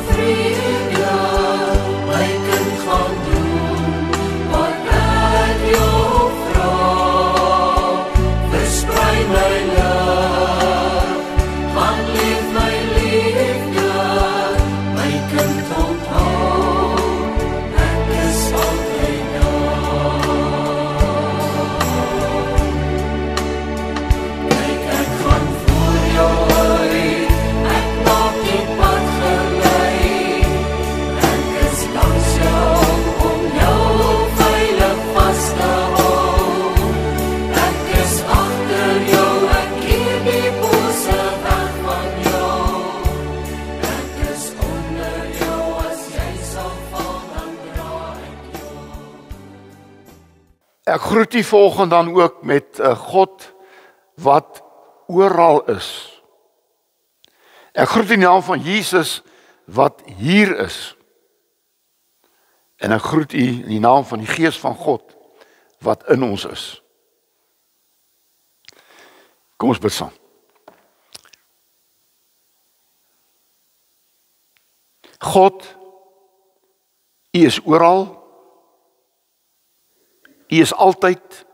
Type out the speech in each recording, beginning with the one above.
vrede, my kind gaan doen, wat ek jou vra. Versprei my lig, gaan leef my liefde, my kind onthou, ek is altyd daar. Kyk, ek gaan voor jou uit, ek maak die pad gelei, ek is langs jou om jou veilig vas te hou. Ek is agter jou, ek keer die bose weg van jou. Ek is onder jou, as jy sal val, dan dra ek jou. Ek groet u volgende dan ook met 'n God wat oral is. Ek groet in die naam van Jesus wat hier is. En ek groet u in die naam van die Gees van God wat in ons is. Kom ons bid saam. God, u is oral. U is altyd.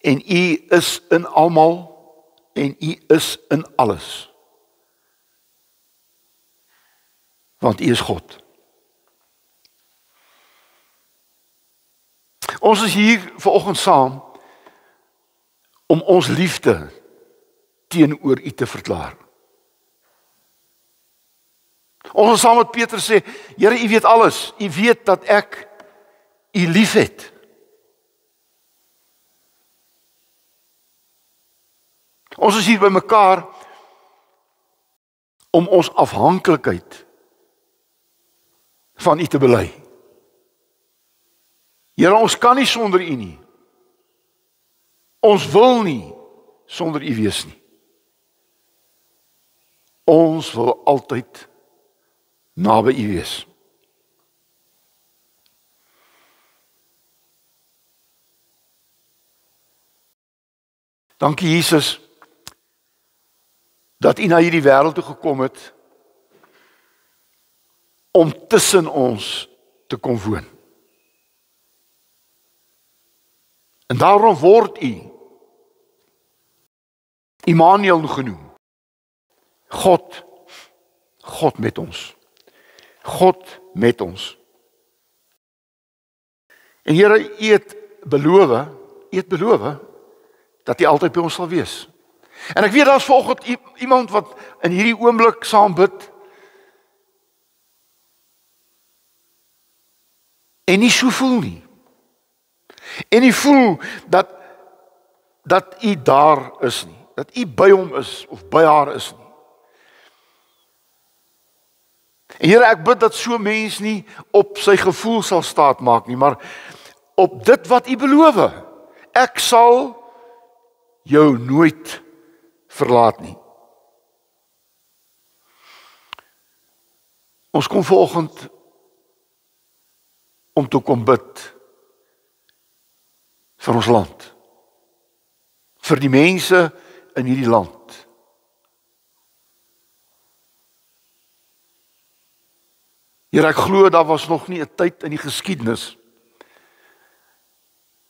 En u is in almal en u is in alles. Want u is God. Ons is hier vanoggend saam om ons liefde teenoor u te verklaar. Ons wil saam met Petrus sê, Here, u weet alles. U weet dat ek u liefhet. Ons is hier by mekaar om ons afhanklikheid van u te bely. Here, ons kan nie sonder u nie. Ons wil nie sonder u wees nie. Ons wil altyd naby u wees. Dankie Jesus dat u na hierdie wêreld toe gekom het om tussen ons te kom woon. En daarom word u Immanuel genoem. God met ons. God met ons. En Here, u het beloof dat u altyd by ons sal wees. En ek weet daar's vanoggend iemand wat in hierdie oomblik saam bid en nie so voel nie. En nie voel dat u daar is nie, dat u by hom is of by haar is nie. En Here, ek bid dat so mens nie op sy gevoel sal staat maak nie, maar op dit wat u beloof. Ek sal jou nooit verlaat nie. Ons kom vanoggend om te kom bid vir ons land. Vir die mense in hierdie land. Here, ek glo daar was nog nie 'n tyd in die geskiedenis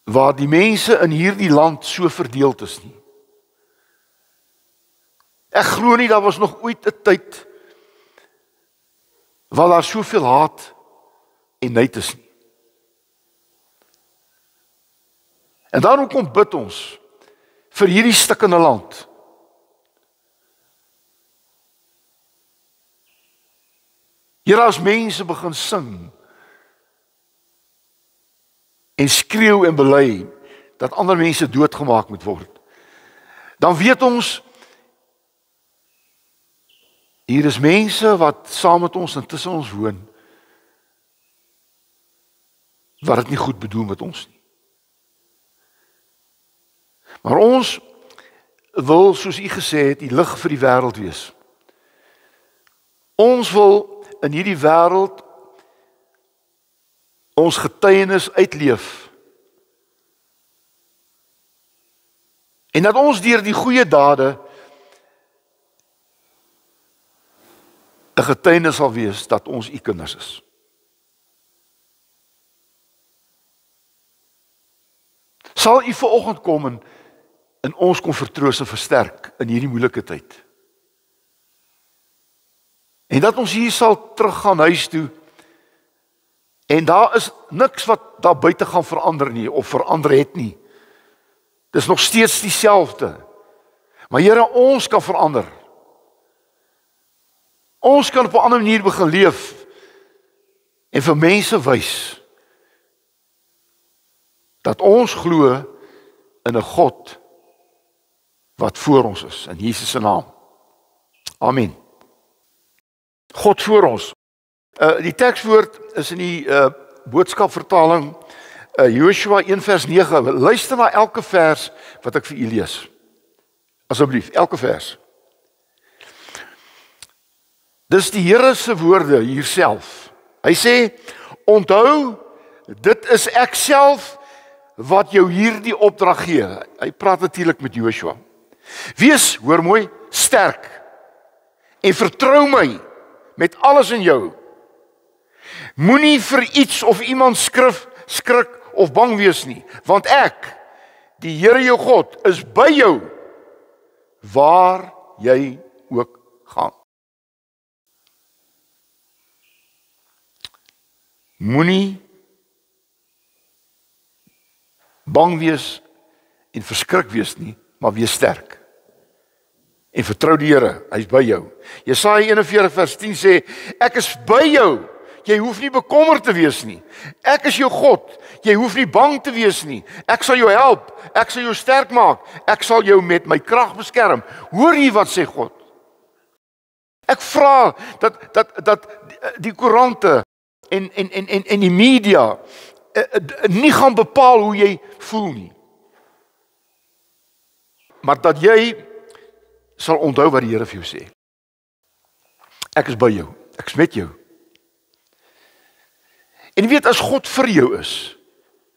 waar die mense in hierdie land so verdeeld is nie. Ek glo nie daar was nog ooit 'n tyd waar daar soveel haat en nait is nie. En daarom kom bid ons vir hierdie stikkende land. Here, as mense begin sing en skreeu en bely dat ander mense doodgemaak moet word, dan weet ons hier is mense wat saam met ons en tussen ons woon wat dit nie goed bedoel met ons nie. Maar ons wil, soos u gesê het, die lig vir die wêreld wees. Ons wil in hierdie wêreld ons getuienis uitleef En dat ons deur die goeie dade 'n getuienis sal wees dat ons u kinders is. Sal u vanoggend kom en ons kom vertroos en versterk in hierdie moeilike tyd. En dat ons hier sal teruggaan huis toe en daar is niks wat daar buite gaan verander nie of verander het nie. Dis nog steeds dieselfde. Maar Here, ons kan verander. Ons kan op 'n ander manier begin leef en vir mense wys dat ons glo in 'n God wat voor ons is, in Jesus se naam. Amen. God voor ons. Die tekswoord is in die boodskapvertaling Joshua 1 vers 9. Luister na elke vers wat ek vir u lees. Asseblief, elke vers. Dis die Here se woorde hier self. Hy sê, onthou, dit is ek self wat jou hierdie opdrag gee. Hy praat natuurlik met Joshua. Wees, hoor mooi, sterk en vertrou my met alles in jou. Moenie vir iets of iemand skrik of bang wees nie, want ek, die Here jou God, is by jou waar jy ook gaan. Moenie bang wees en verskrik wees nie, maar wees sterk. En vertrou die Here, hy's by jou. Jesaja 41 vers 10 sê, ek is by jou. Jy hoef nie bekommerd te wees nie. Ek is jou God. Jy hoef nie bang te wees nie. Ek sal jou help. Ek sal jou sterk maak. Ek sal jou met my krag beskerm. Hoor jy wat sê God? Ek vra dat die koerante en die media nie gaan bepaal hoe jy voel nie. Maar dat jy sal onthou wat die Here vir jou sê. Ek is by jou. Ek is met jou. En jy weet, as God vir jou is,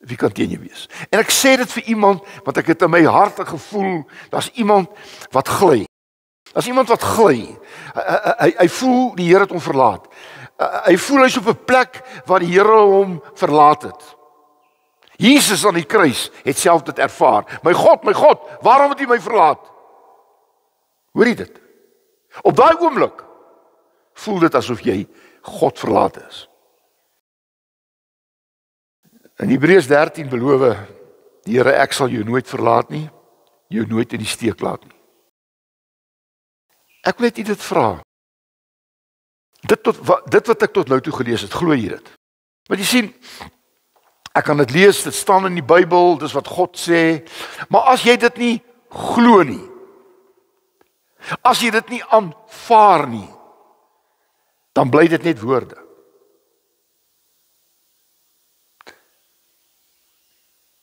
wie kan teen jou wees? En ek sê dit vir iemand, want ek het in my hart gevoel, daar's iemand wat gly. Daar's iemand wat gly. Hy voel die Here het hom verlaat. Hy voel hy's op 'n plek waar die Here hom verlaat het. Jesus aan die kruis het self dit ervaar. My God, waarom het U my verlaat? Hoor jy dit? Op daai oomblik voel dit asof jy God verlaat is. In Hebreërs 13 beloof die Here, ek sal jou nooit verlaat nie, jou nooit in die steek laat nie. Ek wil net dit vra. Dit wat ek tot nou toe gelees het, glo jy dit? Want jy sien, ek kan dit lees, dit staan in die Bybel, dis wat God sê, maar as jy dit nie glo nie, as jy dit nie aanvaar nie, dan bly dit net woorde.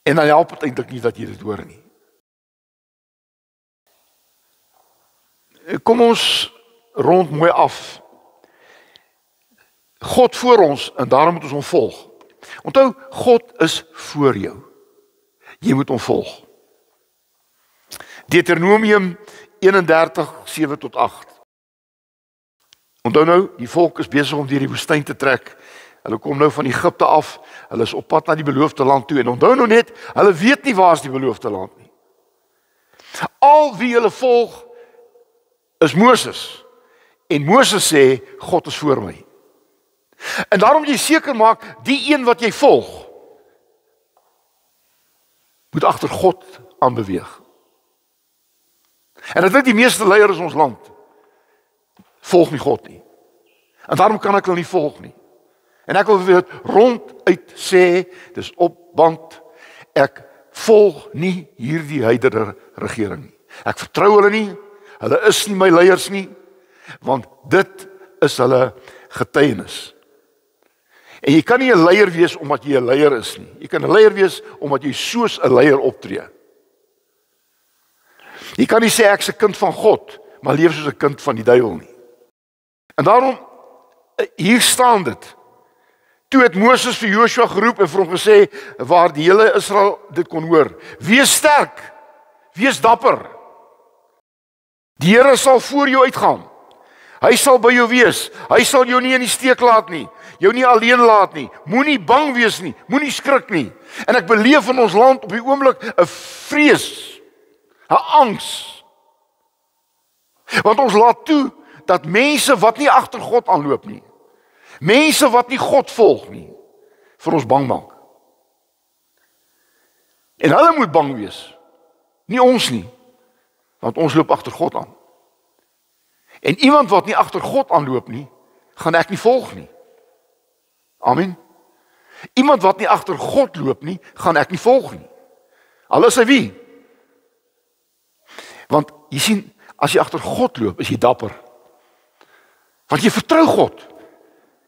En dan help het eintlik nie dat jy dit hoor nie. Kom ons rond mooi af. God voor ons en daarom moet ons hom volg. Onthou, God is voor jou. Jy moet hom volg. Deuteronomium 31:7 tot 8. Onthou nou, die volk is besig om deur die woestyn te trek. Hulle kom nou van Egipte af. Hulle is op pad na die beloofde land toe. En onthou nou net, hulle weet nie waar is die beloofde land nie. Al wie hulle volg is Moses. En Moses sê, God is voor my. En daarom jy seker maak, die een wat jy volg, moet agter God aanbeweeg. En ek dink die meeste leiers in ons land volg nie God nie. En daarom kan ek hulle nie volg nie. En ek wil dit ronduit sê, dis op band, ek volg nie hierdie huidige regering nie. Ek vertrou hulle nie, hulle is nie my leiers nie, want dit is hulle getuienis. En jy kan nie 'n leier wees omdat jy 'n leier is nie. Jy kan 'n leier wees omdat jy soos 'n leier optree. Jy kan nie sê ek's 'n kind van God, maar leef soos 'n kind van die duiwel nie. En daarom, hier staan dit. Toe het Moses vir Joshua geroep en vir hom gesê, waar die hele Israel dit kon hoor, wees sterk, Wees dapper. Die Here sal voor jou uitgaan. Hy sal by jou wees. Hy sal jou nie in die steek laat nie. Jou nie alleen laat nie. Moenie bang wees nie. Moenie skrik nie. En ek beleef in ons land op die oomblik 'n vrees, 'n angs. Want ons laat toe dat mense wat nie agter God aanloop nie, mense wat nie God volg nie, vir ons bang maak. En hulle moet bang wees. Nie ons nie. Want ons loop agter God aan. En iemand wat nie agter God aanloop nie, gaan ek nie volg nie. Amen. Iemand wat nie agter God loop nie, gaan ek nie volg nie. Al is hy wie? Want jy sien, as jy agter God loop, is jy dapper. Want jy vertrou God.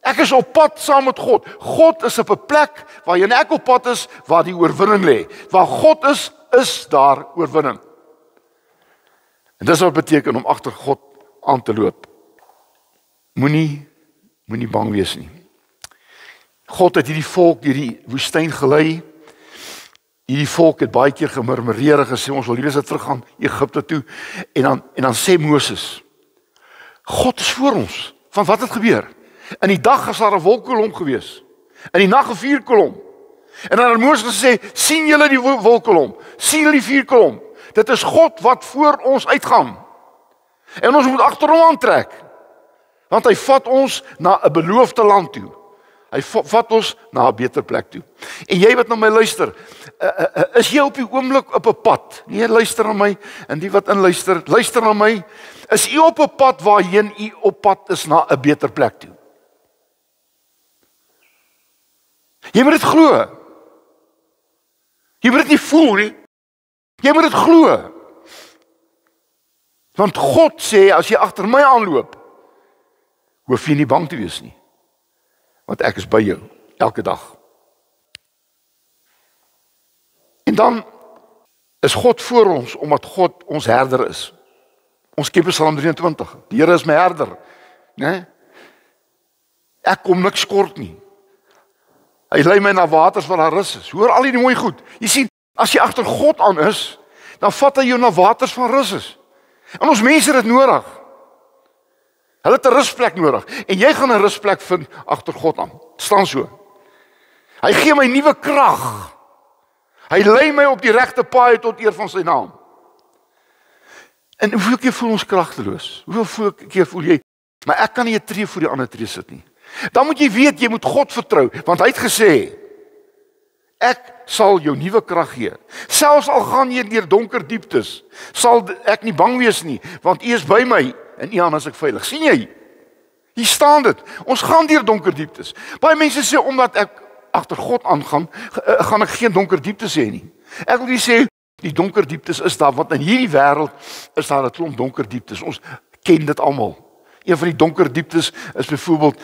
Ek is op pad saam met God. God is op 'n plek waarheen ek op pad is, waar die oorwinning lê. Waar God is daar oorwinning. En dis wat beteken om agter God aan te loop. Moenie bang wees nie. God het hierdie volk deur die woestyn gelei. Hierdie volk het baie keer gemurmureer en gesê ons wil hierdie teruggaan Egipte toe. En dan sê Moses, God is voor ons. Van wat het gebeur? In die dag is daar 'n wolkkolom gewees. In die nag 'n vuurkolom. En dan het Moses gesê, sien julle die wolkkolom? Sien julle die vuurkolom? Dit is God wat voor ons uitgaan. En ons moet agter hom aantrek. Want hy vat ons na 'n beloofde land toe. Hy vat ons na 'n beter plek toe. En jy wat na my luister, is jy op die oomblik op 'n pad? Nee, luister na my en die wat inluister, luister na my. Is u op 'n pad waarheen u op pad is na 'n beter plek toe? Jy moet dit glo. Jy moet dit nie voel nie. Jy moet dit glo. Want God sê, as jy agter my aanloop, hoef jy nie bang te wees nie. Want ek is by jou, elke dag. En dan is God voor ons, omdat God ons herder is. Ons ken Psalm 23, die Here is my herder. Nee? Ek kom niks kort nie. Hy lei my na waters waar daar rus is. Hoor al die mooi goed. Jy sien, as jy agter God aan is, dan vat hy jou na waters van rus is. En ons mense het dit nodig. Hulle het 'n rusplek nodig. En jy gaan 'n rusplek vind agter God aan. Staan so. Hy gee my nuwe krag. Hy lei my op die regte paai tot eer van sy naam. En hoeveel keer voel ons kragteloos? Hoeveel keer voel jy, maar ek kan nie 'n tree voor die ander tree sit nie. Dan moet jy weet, jy moet God vertrou, want hy het gesê, ek sal jou nuwe krag gee. Selfs al gaan jy deur donker dieptes, sal ek nie bang wees nie, want U is by my en U aan is ek veilig. sien jy? Hier staan dit. Ons gaan deur donker dieptes. Baie mense sê omdat ek agter God aangaan, gaan ek geen donker dieptes hê nie. Ek wil sê die donker dieptes is daar, want in hierdie wêreld is daar 'n klomp donker dieptes. Ons ken dit almal. Een van die donker dieptes is byvoorbeeld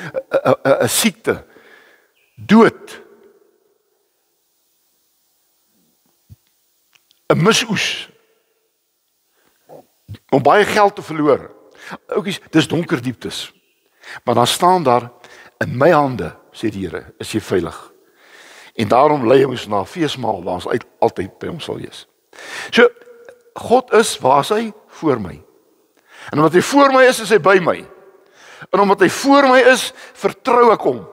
'n siekte, dood, 'n misoes, om baie geld te verloor. Oukies, dis donker dieptes. Maar dan staan daar, in my hande, sê die Here, is jy veilig. En daarom lei ons na 'n feesmaal waar ons altyd by hom sal wees. So, God is, waar is hy? Voor my. En omdat hy voor my is hy by my. En omdat hy voor my is, vertrou ek hom.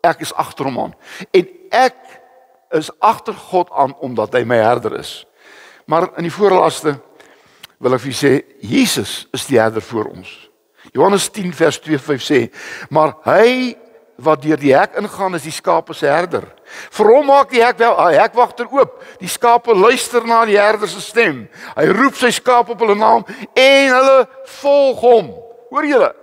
Ek is agter hom aan. En ek is agter God aan, omdat hy my herder is. Maar in die voorlaaste wil ek vir julle sê, Jesus is die herder voor ons. Johannes 10 vers 2-5 sê, maar hy wat deur die hek ingaan is die skape se herder. Vir hom maak die hekwagter oop. Die skape luister na die herder se stem. Hy roep sy skape op hulle naam en hulle volg hom. Hoor julle?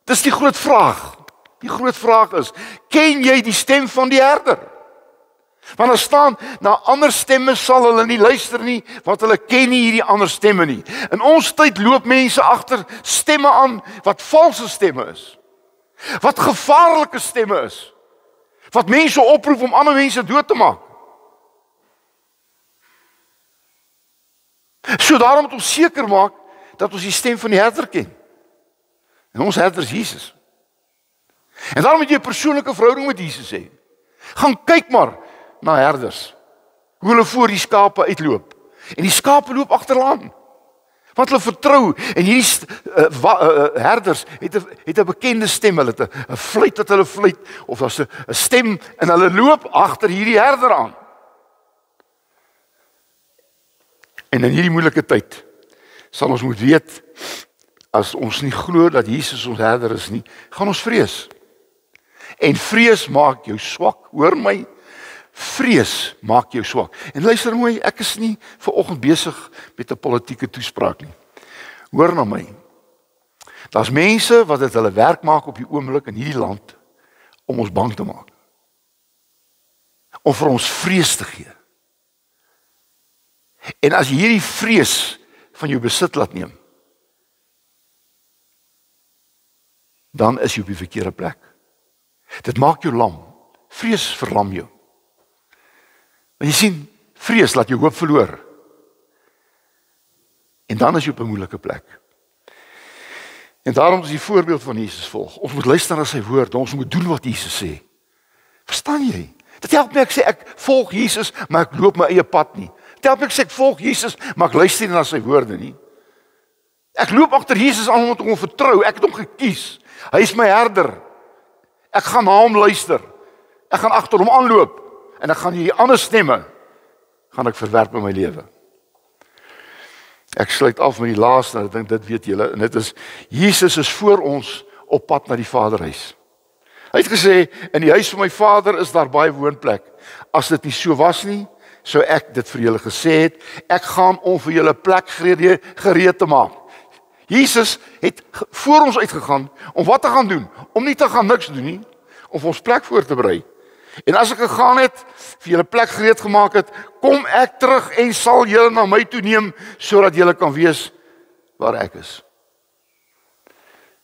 Dis die groot vraag. Die groot vraag is, ken jy die stem van die herder? Want daar staan, na ander stemme sal hulle nie luister nie, want hulle ken nie hierdie ander stemme nie. In ons tyd loop mense agter stemme aan wat valse stemme is. Wat gevaarlike stemme is. Wat mense oproep om ander mense dood te maak. So daarom moet ons seker maak dat ons die stem van die herder ken. En ons herder is Jesus. En daarom moet jy 'n persoonlike verhouding met Jesus hê. Gaan kyk maar na herders. Hoe hulle voor die skape uitloop. En die skape loop agteraan. Want hulle vertrou en hierdie herders het 'n bekende stem, hulle het 'n fluit wat hulle fluit of daar's 'n stem en hulle loop agter hierdie herder aan. En in hierdie moeilike tyd sal ons moet weet, as ons nie glo dat Jesus ons herder is nie, gaan ons vrees. En vrees maak jou swak, hoor my, vrees maak jou swak. En luister mooi, ek is nie vanoggend besig met 'n politieke toespraak nie. Hoor na my. Daar's mense wat dit hulle werk maak op die oomblik in hierdie land om ons bang te maak. Om vir ons vrees te gee. En as jy hierdie vrees van jou besit laat neem, dan is jy op die verkeerde plek. Dit maak jou lam. Vrees verlam jou. Want jy sien, vrees laat jou hoop verloor. En dan is jy op 'n moeilike plek. En daarom is die voorbeeld van Jesus volg. Ons moet luister na sy woord, ons moet doen wat Jesus sê. Verstaan jy? Dit help nie ek sê ek volg Jesus, maar ek loop my eie pad nie. Dit help nie ek sê ek volg Jesus, maar ek luister nie na sy woorde nie. Ek loop agter Jesus aan omdat ek hom vertrou, ek het hom gekies. Hy is my herder. Ek gaan na hom luister. Ek gaan agter hom aanloop en ek gaan hierdie ander stemme gaan ek verwerp in my lewe. Ek sluit af met die laaste, ek dink dit weet julle, en dit is Jesus is voor ons op pad na die Vaderhuis. Hy het gesê, in die huis van my Vader is daar baie woonplek. As dit nie so was nie, sou ek dit vir julle gesê het. Ek gaan om vir julle plek gereed te maak. Jesus het voor ons uitgegaan om wat te gaan doen? Om nie te gaan niks doen nie, om vir ons plek voor te berei. En as ek gegaan het, vir julle plek gereed gemaak het, kom ek terug en sal julle na my toe neem, sodat julle kan weet waar ek is.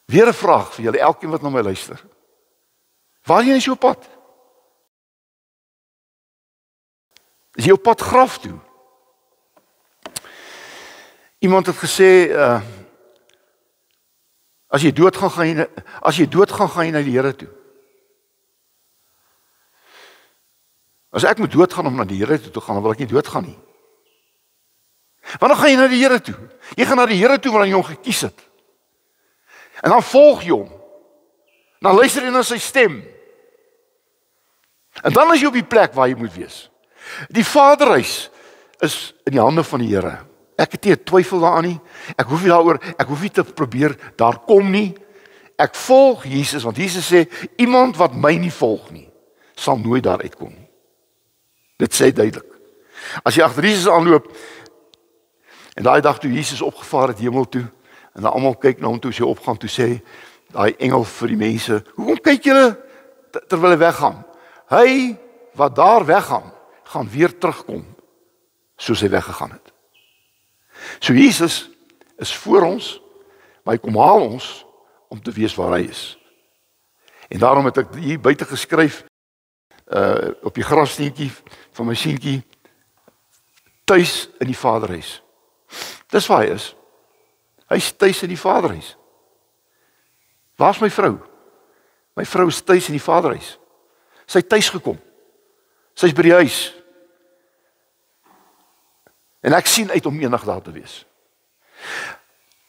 Weer 'n vraag vir julle, elkeen wat na my luister. Waarheen is jou pad? Is jy op pad graf toe? Iemand het gesê, as jy dood gaan, gaan jy na die Here toe. As ek moet doodgaan om na die Here toe te gaan, dan wil ek nie doodgaan nie. Want dan gaan jy na die Here toe. Jy gaan na die Here toe want hy hom gekies het. En dan volg jy hom. Dan luister jy na sy stem. En dan is jy op die plek waar jy moet wees. Die Vaderhuis is in die hande van die Here. Ek het nie twyfel daaraan nie. Ek hoef nie te probeer daar kom nie. Ek volg Jesus want Jesus sê iemand wat my nie volg nie, sal nooit daar uitkom nie. Dit sê duidelik. As jy agter Jesus aanloop en daai dag toe Jesus opgevaar het hemel toe en dan almal kyk na hom toe as hy opgaan toe sê daai engel vir die mense, "Hoekom kyk julle terwyl hy weggaan? Hy wat daar weggaan, gaan weer terugkom soos hy weggegaan het." So Jesus is voor ons, maar hy kom haal ons om te weet waar hy is. En daarom het ek hier buite geskryf op die grafsteentjie van my seentjie, tuis in die Vaderhuis. Dis waar hy is. Hy's tuis in die Vaderhuis. Waar's my vrou? My vrou is tuis in die Vaderhuis. Sy het tuis gekom. Sy's by die huis. En ek sien uit om eendag daar te wees.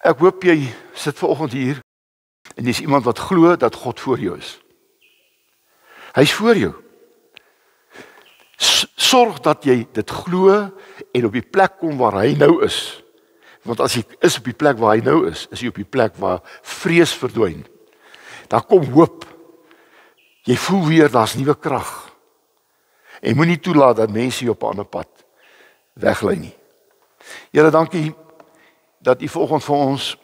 Ek hoop jy sit vanoggend hier en jy's iemand wat glo dat God voor jou is. Hy's voor jou. Sorg dat jy dit glo en op die plek kom waar hy nou is. Want as jy is op die plek waar hy nou is jy op die plek waar vrees verdwyn. Daar kom hoop. Jy voel weer daar's nuwe krag. En moenie toelaat dat mense jou op 'n ander pad weglei nie. Here, dankie dat u vanoggend vir ons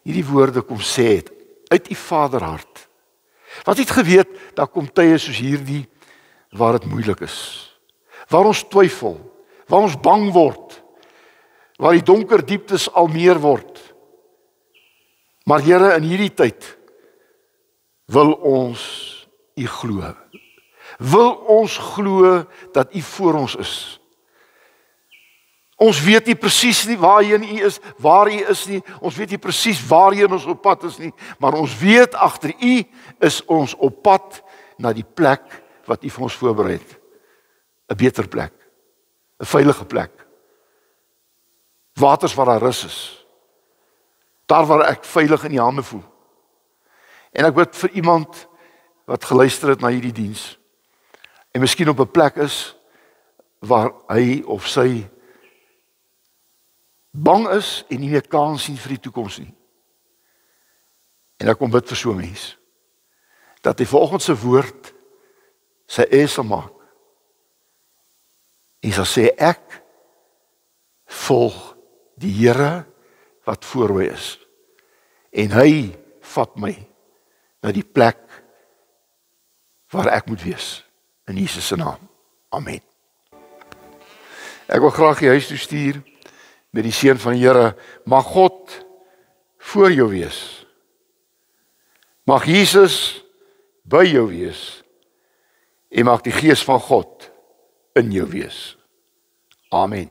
hierdie woorde kom sê het uit u Vaderhart. Wat het geweet, daar kom tye soos hierdie waar dit moeilik is. Waar ons twyfel, waar ons bang word, waar die donker dieptes al meer word. Maar Here, in hierdie tyd wil ons u glo. Wil ons glo dat u voor ons is. Ons weet nie presies nie waarheen u is, waar u is nie. Ons weet nie presies waarheen ons op pad is nie, maar ons weet agter u is ons op pad na die plek wat u vir ons voorberei het. 'n Beter plek, 'n veilige plek. waters waar daar rus is. Daar waar ek veilig in die hande voel. En ek bid vir iemand wat geluister het na hierdie diens en miskien op 'n plek is waar hy of sy bang is en nie meer kans sien vir die toekoms nie. En ek kom bid vir so 'n mens dat hy vanoggend se woord sy sal maak. En sal sê ek volg die Here wat voor my is. En hy vat my na die plek waar ek moet wees. In Jesus se naam. Amen. Ek wil graag die huis toe stuur met die seën van die Here. Mag God voor jou wees. Mag Jesus by jou wees. En mag die Gees van God in jou wees. Amen.